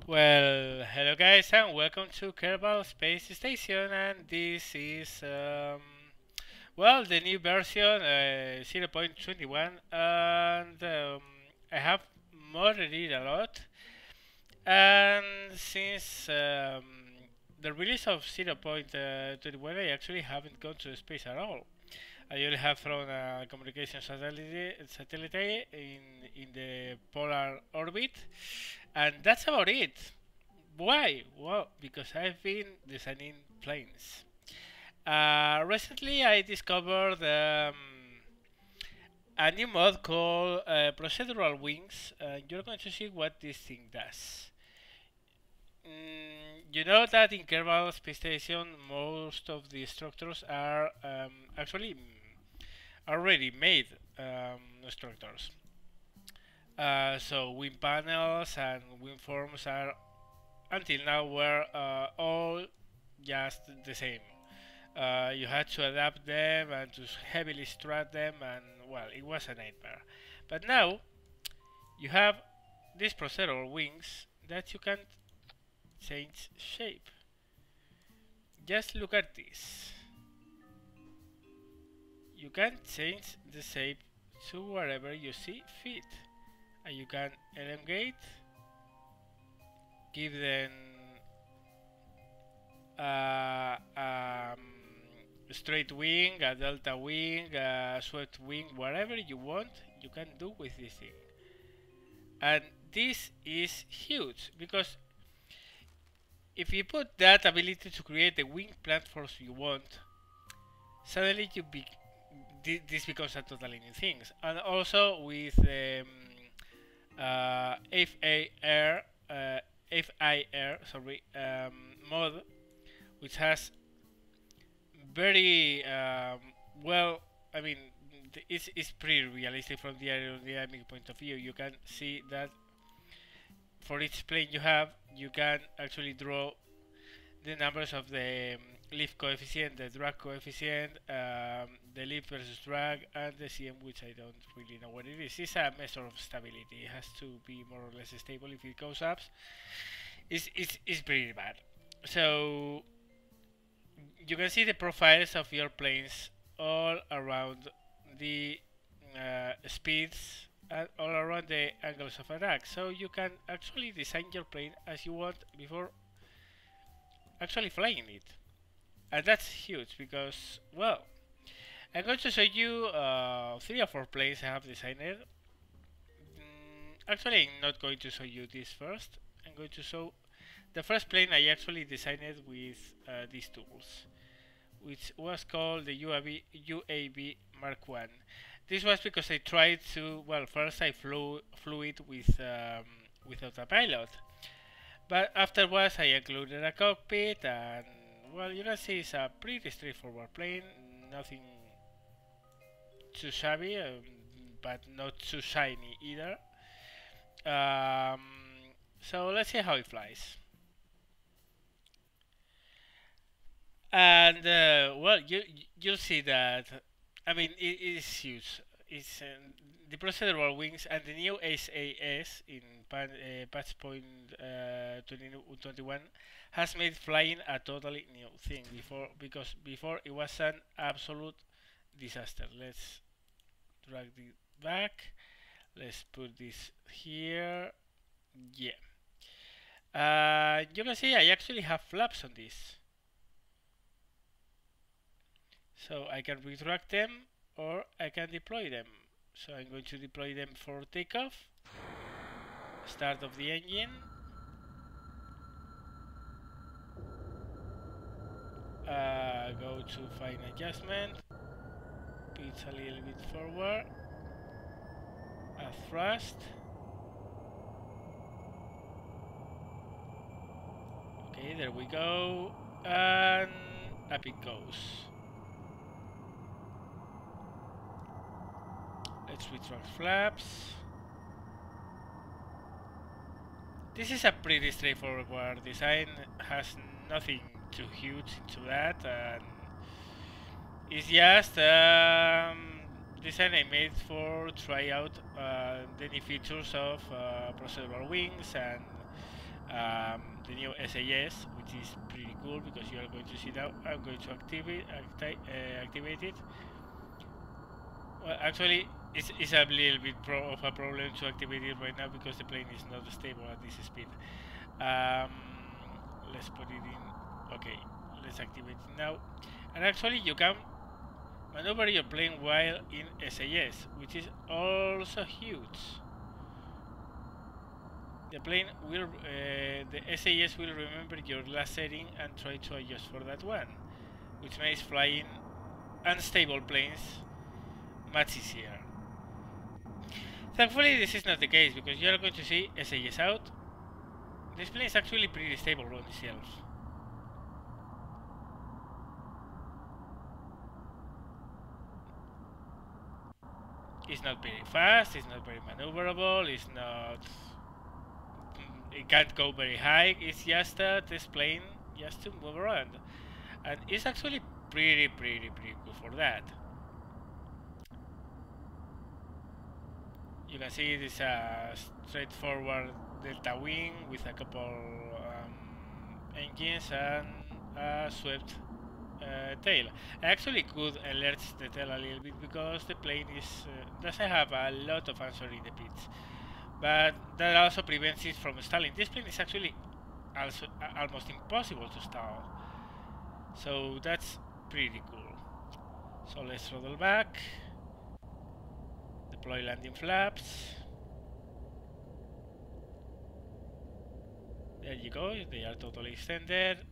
Well, hello guys and welcome to Kerbal Space Station, and this is well, the new version 0.21, and I have modded it a lot. And since the release of 0.21, I actually haven't gone to space at all. I only have thrown a communication satellite in the polar orbit, and that's about it. Why? Well, because I've been designing planes. Recently, I discovered a new mod called Procedural Wings. You're going to see what this thing does. You know that in Kerbal Space Station, most of the structures are actually already made structures. So wind panels and wind forms are until now were all just the same. You had to adapt them and to heavily strut them, and well, it was a nightmare. But now you have these procedural wings that you can change shape. Just look at this. You can change the shape to wherever you see fit, and you can elongate, give them straight wing, a delta wing, a swept wing, whatever you want, you can do with this thing. And this is huge because if you put that ability to create the wing platforms you want, suddenly this becomes a totally new thing. And also with FAR, mod, which has very well, I mean, it's pretty realistic from the aerodynamic point of view. You can see that for each plane you have, you can actually draw the numbers of the lift coefficient, the drag coefficient, the lift versus drag, and the CM, which I don't really know what it is. It's a measure of stability. It has to be more or less stable. If it goes up, it's pretty bad. So you can see the profiles of your planes all around the speeds and all around the angles of attack. So you can actually design your plane as you want before actually flying it. And that's huge because, well, I'm going to show you 3 or 4 planes I have designed. Actually, I'm not going to show you this first. I'm going to show the first plane I actually designed with these tools, which was called the UAV Mark 1. This was because I tried to, well, first I flew it with autopilot, but afterwards I included a cockpit, and well, you can see it's a pretty straightforward plane, nothing too shabby, but not too shiny either. So let's see how it flies. And well, you'll see that. I mean, it is huge. It's the procedural wings and the new SAS in patch point 2021 has made flying a totally new thing because before it was an absolute disaster. Let's drag it back. Let's put this here. Yeah. You can see I actually have flaps on this. So I can retract them or I can deploy them. So I'm going to deploy them for takeoff. Start of the engine. Go to fine adjustment. Pitch a little bit forward. A thrust. Okay, there we go. And up it goes. Let's retract flaps. This is a pretty straightforward design, has nothing too huge into that, and it's just design I made for try out the new features of procedural wings and the new SAS, which is pretty cool because you are going to see now. I'm going to activate it. Well, actually, it's a little bit of a problem to activate it right now because the plane is not stable at this speed. Um, let's put it in. Okay, let's activate it now. And actually, you can maneuver your plane while in SAS, which is also huge. The plane will, the SAS will remember your last setting and try to adjust for that one, which makes flying unstable planes much easier. Thankfully, this is not the case because you are going to see SAS out. This plane is actually pretty stable on itself. It's not very fast, it's not very maneuverable, it's not. It can't go very high, it's just a test plane just to move around. And it's actually pretty good for that. You can see this straightforward delta wing with a couple engines and a swept tail. I actually could enlarge the tail a little bit because the plane doesn't have a lot of answer in the pits, but that also prevents it from stalling. This plane is actually also almost impossible to stall, so that's pretty cool. So let's throttle back, deploy landing flaps. There you go, they are totally extended.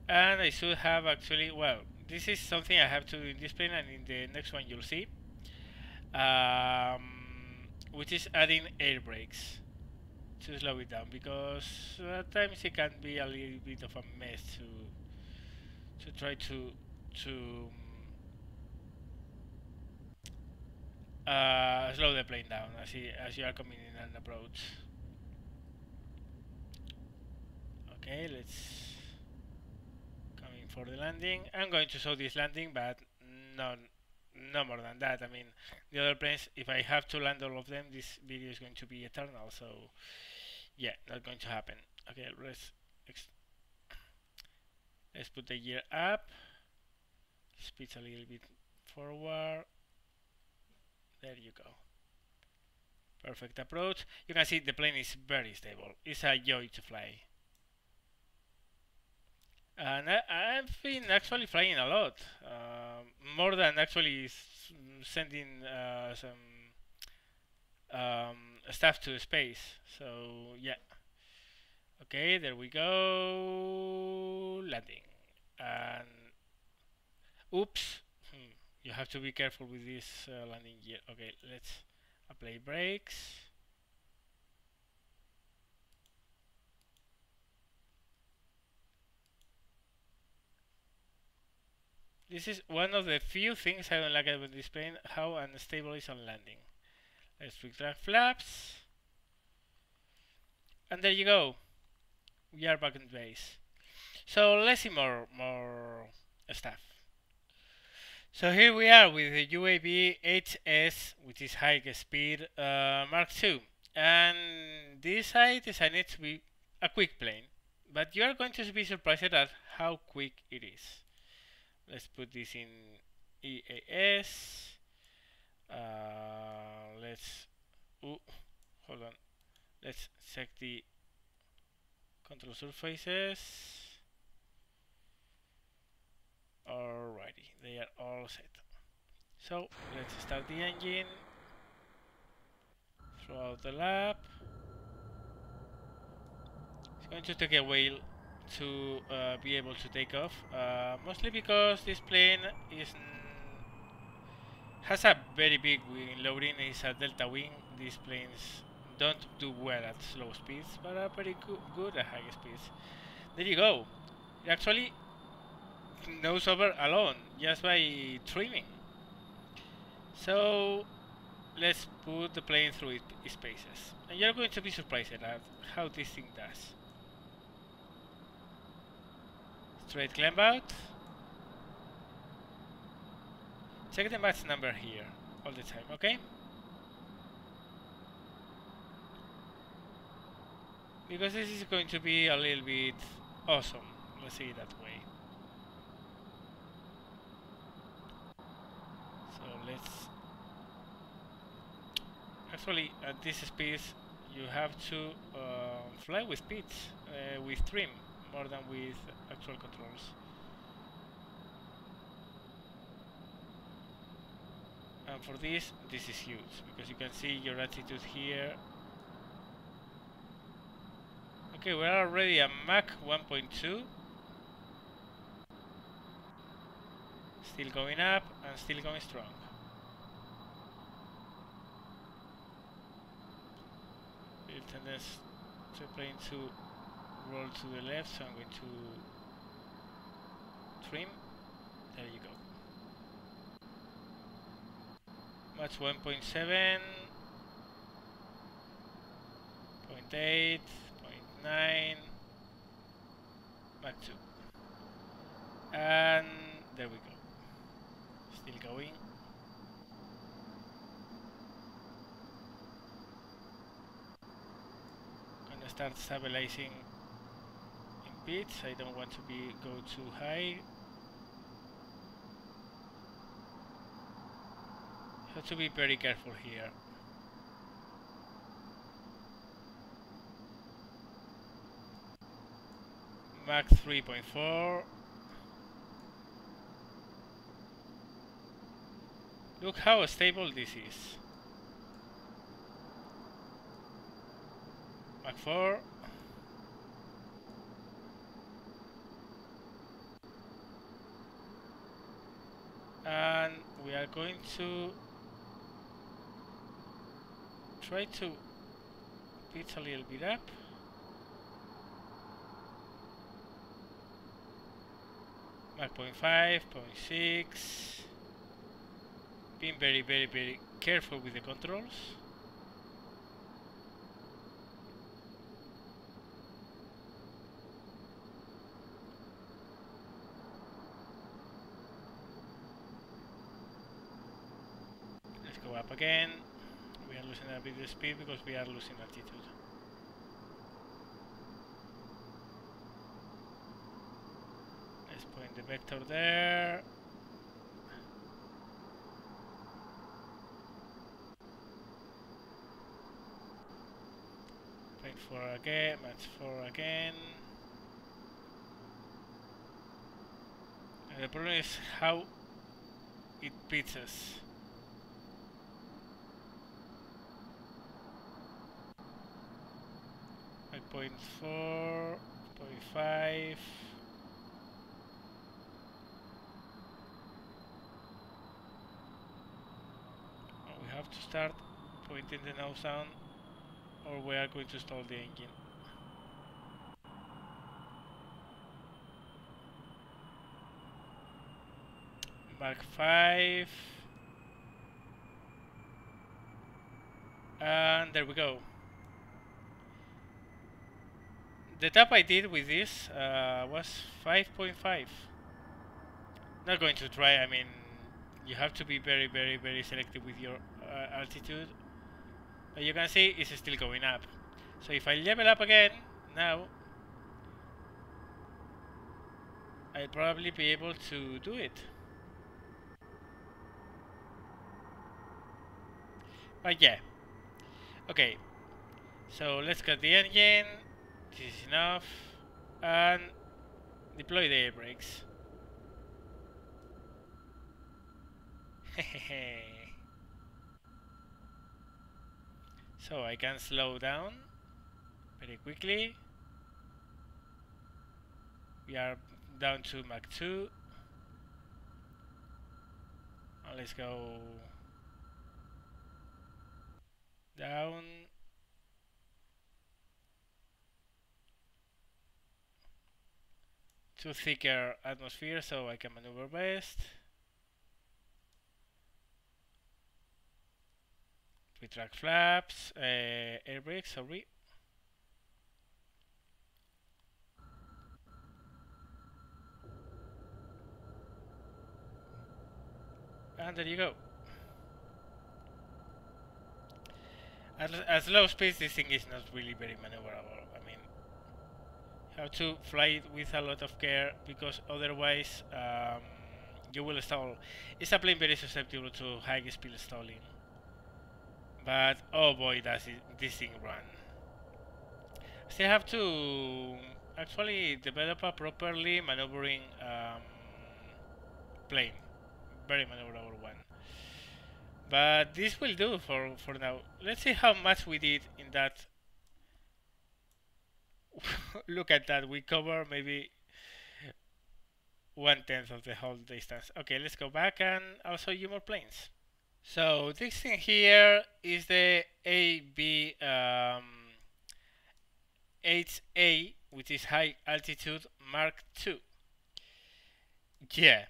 And I should have actually, well, this is something I have to do in this plane, and in the next one you'll see, which is adding air brakes to slow it down, because at times it can be a little bit of a mess to try to slow the plane down as you are coming in an approach. Okay, let's come in for the landing. I'm going to show this landing, but no more than that. I mean, the other planes, if I have to land all of them, this video is going to be eternal, so yeah, not going to happen. Okay, let's put the gear up, speed a little bit forward. There you go. Perfect approach. You can see the plane is very stable. It's a joy to fly. And I've been actually flying a lot, more than actually sending some stuff to space. So yeah. Okay, there we go. Landing. And oops, you have to be careful with this landing gear. Okay, let's apply brakes. This is one of the few things I don't like about this plane, how unstable it is on landing. Let's retract flaps. And there you go. We are back in base. So let's see more stuff. So here we are with the UAV HS, which is high speed Mark II. And this I decided to be a quick plane. But you are going to be surprised at how quick it is. Let's put this in EAS. Hold on. Let's check the control surfaces. Alrighty, they are all set. So let's start the engine. Throw out the lap. It's going to take a while to be able to take off, mostly because this plane has a very big wing loading. It's a delta wing. These planes don't do well at slow speeds, but are pretty good at high speeds. There you go. It actually nose over alone just by trimming. So let's put the plane through its paces, and you're going to be surprised at how this thing does. Straight climb out. Check the match number here all the time, okay? because this is going to be a little bit awesome. Let's say it that way. So let's actually at this speed you have to fly with speeds, with trim more than with actual controls. And for this is huge because you can see your altitude here. Okay, we're already at Mach 1.2. Still going up and still going strong. It tends to plane to roll to the left, so I'm going to trim. There you go. Mach 1.7, 0.8, 0.9, Mach 2. And there we go. Still going. Gonna start stabilizing in pitch. I don't want to go too high. Have to be very careful here. Mach 3.4. Look how stable this is. Mach 4. And we are going to try to pitch a little bit up. Mach 0.5, 0.6. Being very careful with the controls. Let's go up again. We are losing a bit of speed because we are losing altitude. Let's point the vector there. Point 4 again, match 4 again. And the problem is how it pitches. Like 0.4, 0.5. We have to start pointing the nose down or we are going to stall the engine. Mach 5. And there we go. The tap I did with this was 5.5. Not going to try, I mean, you have to be very selective with your altitude. But you can see it's still going up. So if I level up again, now, I'll probably be able to do it. But yeah. Okay. So let's cut the engine. This is enough. And deploy the air brakes. So I can slow down very quickly. We are down to Mach 2. Now let's go down. To thicker atmosphere so I can maneuver best. Retract flaps, air brakes, sorry. And there you go. At low speeds this thing is not really very maneuverable. I mean, have to fly it with a lot of care, because otherwise you will stall. It's a plane very susceptible to high speed stalling. But oh boy, does this thing run. Still have to actually develop a properly maneuvering plane. Very maneuverable one. But this will do for now. Let's see how much we did in that. Look at that, we cover maybe 1/10 of the whole distance. Okay, let's go back and I'll show you more planes. So this thing here is the AB 8A, which is high altitude Mark II. Yeah,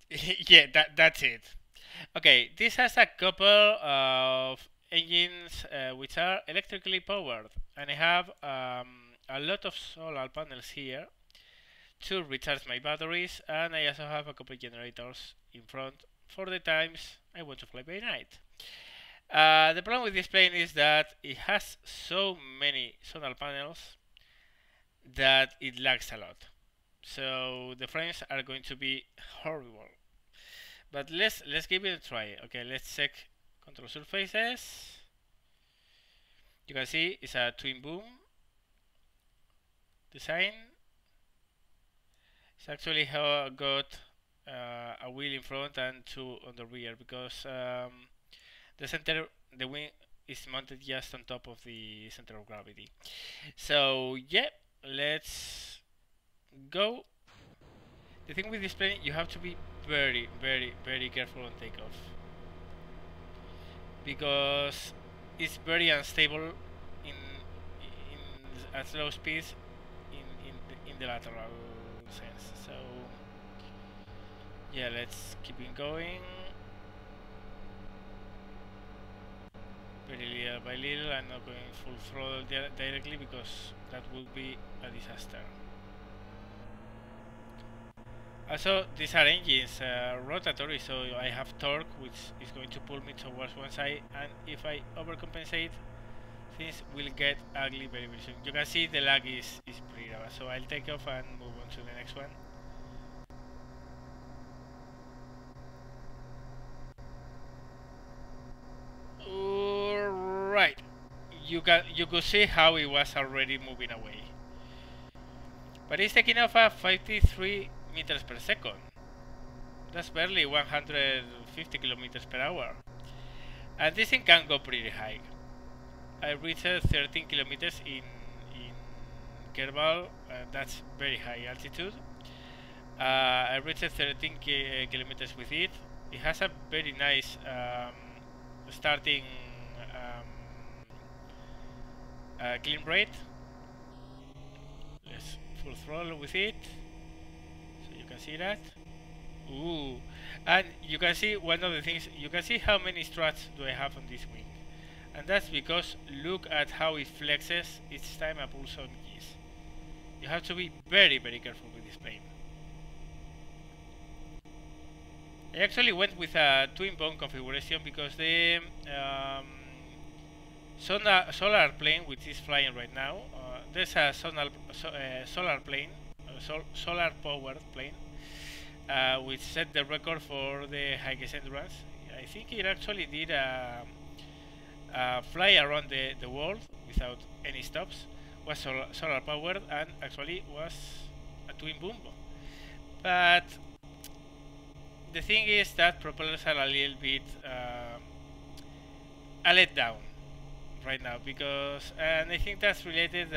yeah, that's it. Okay, this has a couple of engines which are electrically powered, and I have a lot of solar panels here to recharge my batteries, and I also have a couple of generators in front for the times I want to fly by night. The problem with this plane is that it has so many solar panels that it lags a lot. So the frames are going to be horrible. But let's give it a try. Okay, let's check control surfaces. You can see it's a twin boom design. It's actually how I got a wheel in front and two on the rear, because the wing is mounted just on top of the center of gravity. So yeah, let's go. The thing with this plane, you have to be very careful on takeoff, because it's very unstable at slow speeds in the lateral sense. So yeah, let's keep it going very little by little. I'm not going full throttle directly, because that would be a disaster. Also, these are engines rotatory, so I have torque, which is going to pull me towards one side, and if I overcompensate, things will get ugly very soon. You can see the lag is pretty bad, so I'll take off and move on to the next one. Alright, you could see how it was already moving away, but it's taking off at 53 meters per second. That's barely 150 kilometers per hour, and this thing can go pretty high. I reached 13 kilometers in Kerbal, that's very high altitude. I reached 13 kilometers with it. It has a very nice starting climb rate. Let's full throttle with it, so you can see that. Ooh, and you can see one of the things, you can see how many struts do I have on this wing, and that's because look at how it flexes each time I pull some keys. You have to be very careful with this plane. I actually went with a twin bone configuration because the solar plane, which is flying right now, there's a solar plane, solar powered plane, which set the record for the highest endurance. I think it actually did a fly around the world without any stops. Was solar powered, and actually was a twin boom. But the thing is that propellers are a little bit a letdown right now, because, and I think that's related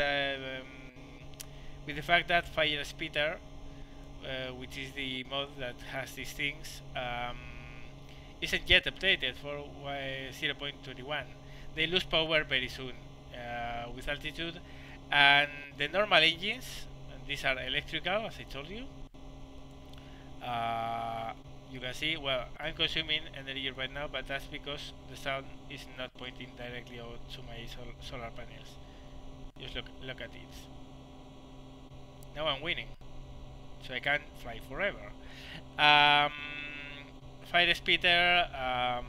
with the fact that Fire Spitter, which is the mod that has these things, isn't yet updated for 0.21. They lose power very soon with altitude, and the normal engines, and these are electrical as I told you, you can see, well, I'm consuming energy right now, but that's because the sun is not pointing directly out to my solar panels. Just look at it. Now I'm winning, so I can fly forever. Fire Spitter, I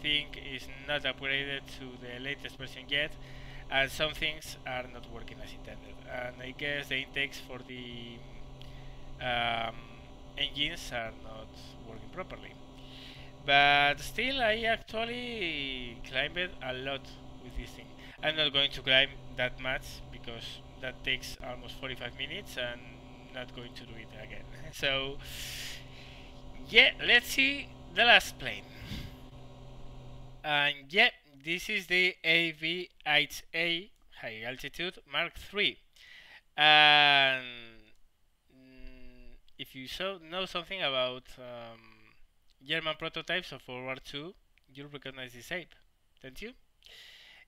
think is not upgraded to the latest version yet, and some things are not working as intended. And I guess the intakes for the um, engines are not working properly. But still, I actually climbed a lot with this thing. I'm not going to climb that much because that takes almost 45 minutes and not going to do it again. So yeah, let's see the last plane. And yeah, this is the AV8A high altitude Mark III. And if you know something about German prototypes of World War II, you'll recognize this shape, don't you?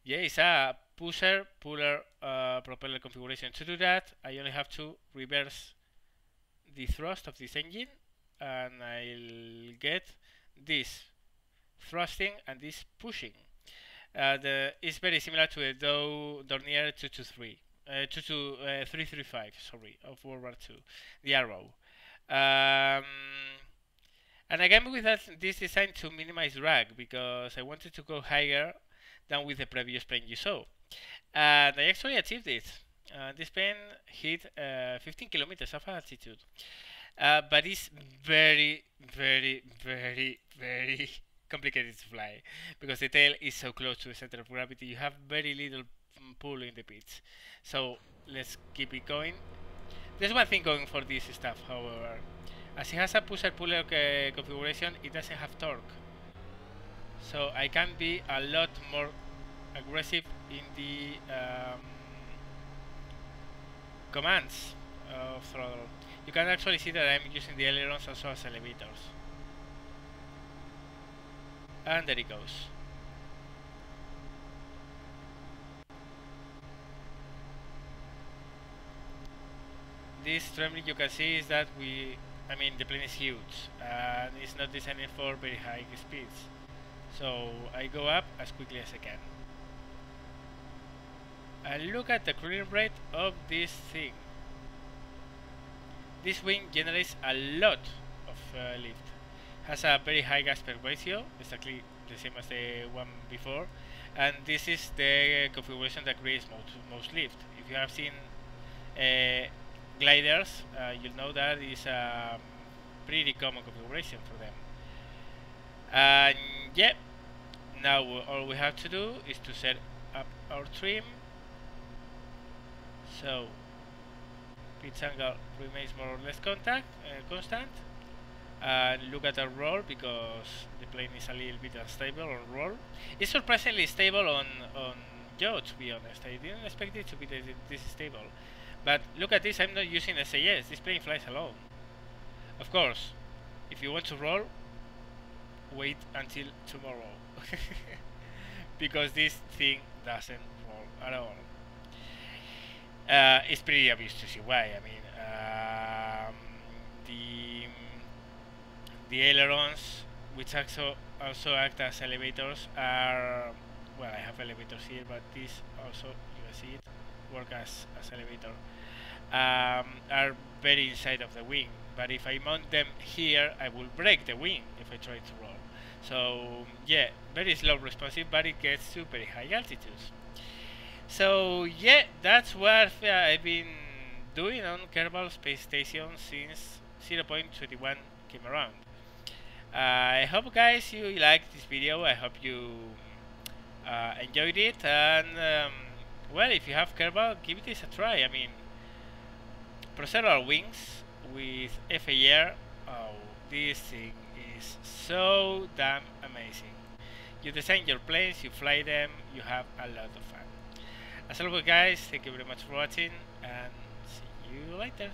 Yeah, it's a pusher puller propeller configuration. To do that, I only have to reverse the thrust of this engine, and I'll get this thrusting and this pushing. It's very similar to a Dornier 335, sorry, of World War II, the Arrow. And again with this design to minimize drag, because I wanted to go higher than with the previous plane you saw. And I actually achieved it. This plane hit 15 kilometers of altitude. But it's very, very, very, very complicated to fly, because the tail is so close to the center of gravity. You have very little pull in the pitch. So let's keep it going. There's one thing going for this stuff, however. As it has a pusher-puller configuration, it doesn't have torque. So I can be a lot more aggressive in the commands of throttle. You can actually see that I'm using the ailerons also as elevators. And there it goes. This trembling you can see is that the plane is huge and it's not designed for very high speeds. So I go up as quickly as I can. And look at the cruising rate of this thing. This wing generates a lot of lift. Has a very high aspect ratio, exactly the same as the one before. And this is the configuration that creates most lift. If you have seen gliders, you'll know that is a pretty common configuration for them. And yeah, now all we have to do is to set up our trim. So pitch angle remains more or less constant. And look at our roll, because the plane is a little bit unstable on roll. It's surprisingly stable on yaw, to be honest. I didn't expect it to be this stable. But look at this, I'm not using SAS, this plane flies alone. Of course, if you want to roll, wait until tomorrow. Because this thing doesn't roll at all. It's pretty obvious to see why. The ailerons, which also act as elevators, are, well, I have elevators here, but these also, you can see it, work as elevator, are very inside of the wing. But if I mount them here, I will break the wing if I try to roll. So yeah, very slow responsive, but it gets to very high altitudes. So yeah, that's what I've been doing on Kerbal Space Station since 0.21 came around. I hope guys you liked this video. I hope you enjoyed it, and well, if you have Kerbal, give this a try. Procedural wings with FAR, oh, this thing is so damn amazing. You design your planes, you fly them, you have a lot of fun. As always guys, thank you very much for watching, and see you later.